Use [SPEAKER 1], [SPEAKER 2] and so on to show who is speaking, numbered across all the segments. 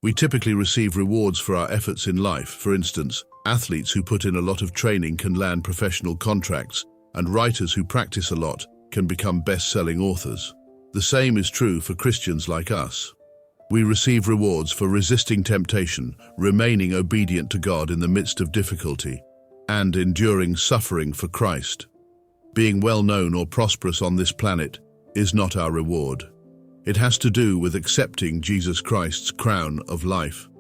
[SPEAKER 1] We typically receive rewards for our efforts in life. For instance, athletes who put in a lot of training can land professional contracts, and writers who practice a lot can become best-selling authors. The same is true for Christians like us. We receive rewards for resisting temptation, remaining obedient to God in the midst of difficulty, and enduring suffering for Christ. Being well-known or prosperous on this planet is not our reward. It has to do with accepting Jesus Christ's crown of life.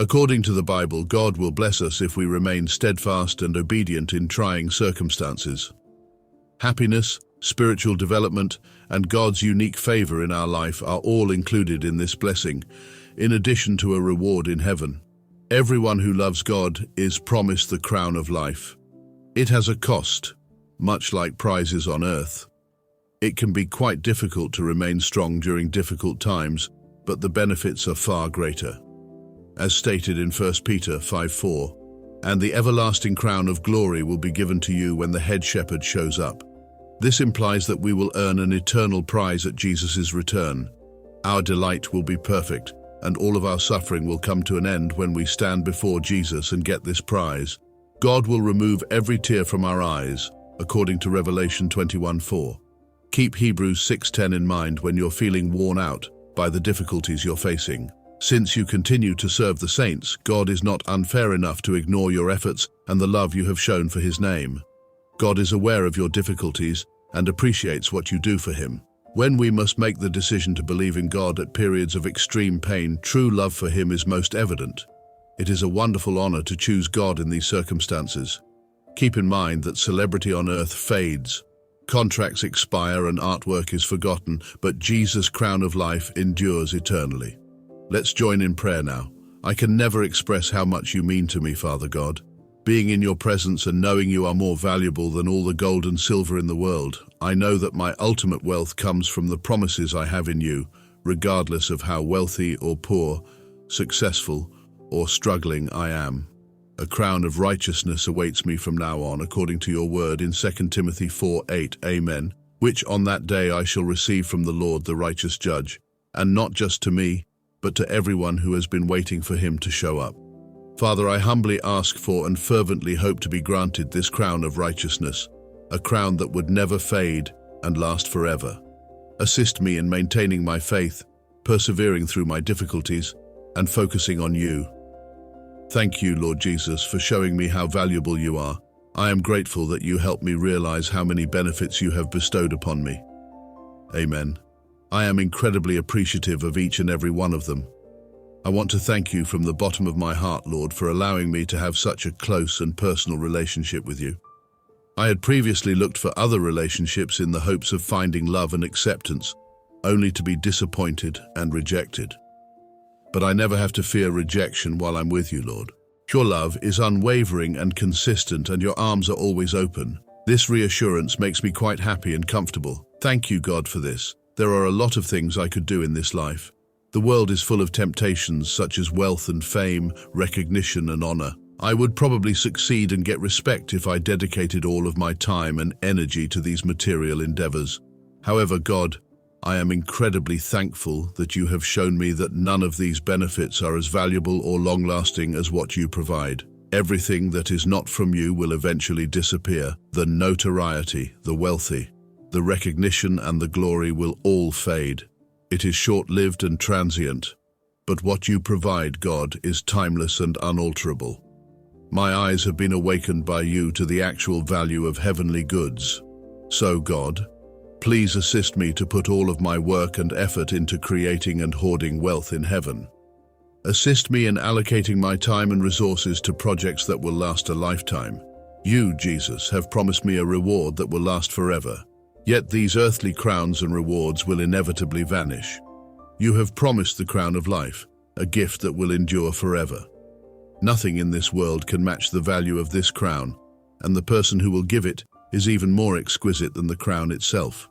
[SPEAKER 1] According to the Bible, God will bless us if we remain steadfast and obedient in trying circumstances. Happiness, spiritual development, and God's unique favor in our life are all included in this blessing, in addition to a reward in heaven. Everyone who loves God is promised the crown of life. It has a cost, much like prizes on earth. It can be quite difficult to remain strong during difficult times, but the benefits are far greater. As stated in 1 Peter 5:4, "And the everlasting crown of glory will be given to you when the head shepherd shows up." This implies that we will earn an eternal prize at Jesus' return. Our delight will be perfect, and all of our suffering will come to an end when we stand before Jesus and get this prize. God will remove every tear from our eyes, according to Revelation 21:4. Keep Hebrews 6:10 in mind when you're feeling worn out by the difficulties you're facing. Since you continue to serve the saints, God is not unfair enough to ignore your efforts and the love you have shown for His name. God is aware of your difficulties and appreciates what you do for Him. When we must make the decision to believe in God at periods of extreme pain, true love for Him is most evident. It is a wonderful honor to choose God in these circumstances. Keep in mind that celebrity on earth fades, contracts expire, and artwork is forgotten, but Jesus' crown of life endures eternally. Let's join in prayer now. I can never express how much you mean to me, Father God. Being in your presence and knowing you are more valuable than all the gold and silver in the world, I know that my ultimate wealth comes from the promises I have in you, regardless of how wealthy or poor, successful or struggling I am. A crown of righteousness awaits me from now on, according to your word in 2 Timothy 4:8. Amen. Which on that day I shall receive from the Lord, the righteous judge, and not just to me, but to everyone who has been waiting for Him to show up. Father, I humbly ask for and fervently hope to be granted this crown of righteousness, a crown that would never fade and last forever. Assist me in maintaining my faith, persevering through my difficulties, and focusing on you. Thank you, Lord Jesus, for showing me how valuable you are. I am grateful that you help me realize how many benefits you have bestowed upon me. Amen. I am incredibly appreciative of each and every one of them. I want to thank you from the bottom of my heart, Lord, for allowing me to have such a close and personal relationship with you. I had previously looked for other relationships in the hopes of finding love and acceptance, only to be disappointed and rejected. But I never have to fear rejection while I'm with you, Lord. Your love is unwavering and consistent, and your arms are always open. This reassurance makes me quite happy and comfortable. Thank you, God, for this. There are a lot of things I could do in this life. The world is full of temptations such as wealth and fame, recognition and honor. I would probably succeed and get respect if I dedicated all of my time and energy to these material endeavors. However, God, I am incredibly thankful that you have shown me that none of these benefits are as valuable or long-lasting as what you provide. Everything that is not from you will eventually disappear. The notoriety, the wealthy, the recognition and the glory will all fade. It is short-lived and transient, but what you provide, God, is timeless and unalterable. My eyes have been awakened by you to the actual value of heavenly goods. So, God, please assist me to put all of my work and effort into creating and hoarding wealth in heaven. Assist me in allocating my time and resources to projects that will last a lifetime. You, Jesus, have promised me a reward that will last forever. Yet these earthly crowns and rewards will inevitably vanish. You have promised the crown of life, a gift that will endure forever. Nothing in this world can match the value of this crown, and the person who will give it is even more exquisite than the crown itself.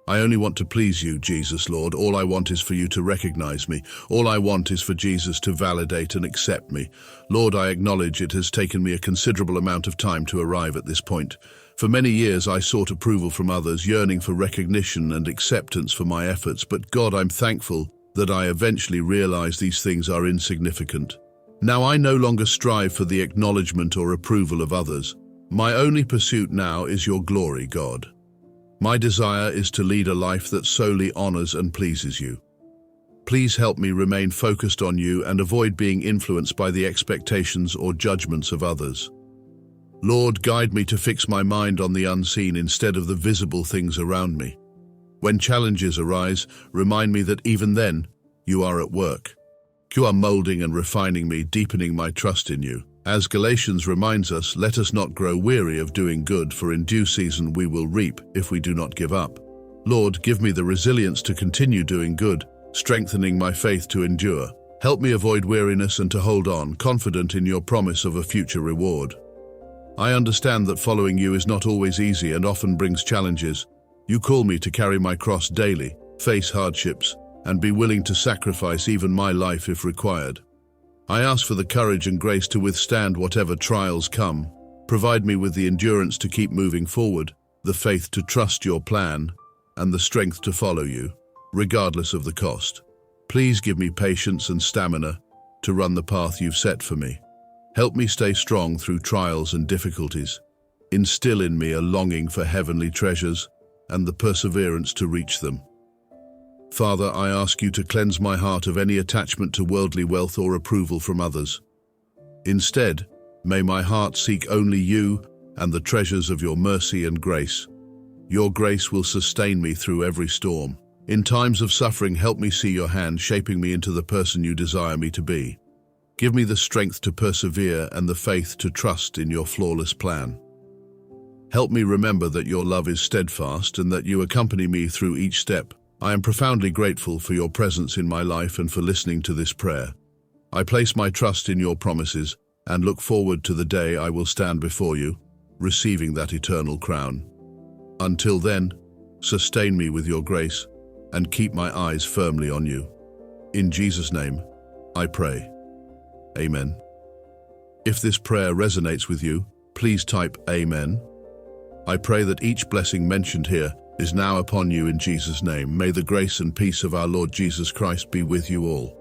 [SPEAKER 1] I only want to please you, Jesus, Lord. All I want is for you to recognize me. All I want is for Jesus to validate and accept me. Lord, I acknowledge it has taken me a considerable amount of time to arrive at this point. For many years, I sought approval from others, yearning for recognition and acceptance for my efforts. But God, I'm thankful that I eventually realize these things are insignificant. Now I no longer strive for the acknowledgement or approval of others. My only pursuit now is your glory, God. My desire is to lead a life that solely honors and pleases you. Please help me remain focused on you and avoid being influenced by the expectations or judgments of others. Lord, guide me to fix my mind on the unseen instead of the visible things around me. When challenges arise, remind me that even then, you are at work. You are molding and refining me, deepening my trust in you. As Galatians reminds us, let us not grow weary of doing good, for in due season we will reap if we do not give up. Lord, give me the resilience to continue doing good, strengthening my faith to endure. Help me avoid weariness and to hold on, confident in your promise of a future reward. I understand that following you is not always easy and often brings challenges. You call me to carry my cross daily, face hardships, and be willing to sacrifice even my life if required. I ask for the courage and grace to withstand whatever trials come. Provide me with the endurance to keep moving forward, the faith to trust your plan, and the strength to follow you, regardless of the cost. Please give me patience and stamina to run the path you've set for me. Help me stay strong through trials and difficulties. Instill in me a longing for heavenly treasures and the perseverance to reach them. Father, I ask you to cleanse my heart of any attachment to worldly wealth or approval from others. Instead, may my heart seek only you and the treasures of your mercy and grace. Your grace will sustain me through every storm. In times of suffering, help me see your hand shaping me into the person you desire me to be. Give me the strength to persevere and the faith to trust in your flawless plan. Help me remember that your love is steadfast and that you accompany me through each step. I am profoundly grateful for your presence in my life and for listening to this prayer. I place my trust in your promises and look forward to the day I will stand before you, receiving that eternal crown. Until then, sustain me with your grace and keep my eyes firmly on you. In Jesus' name, I pray. Amen. If this prayer resonates with you, please type Amen. I pray that each blessing mentioned here is now upon you in Jesus' name. May the grace and peace of our Lord Jesus Christ be with you all.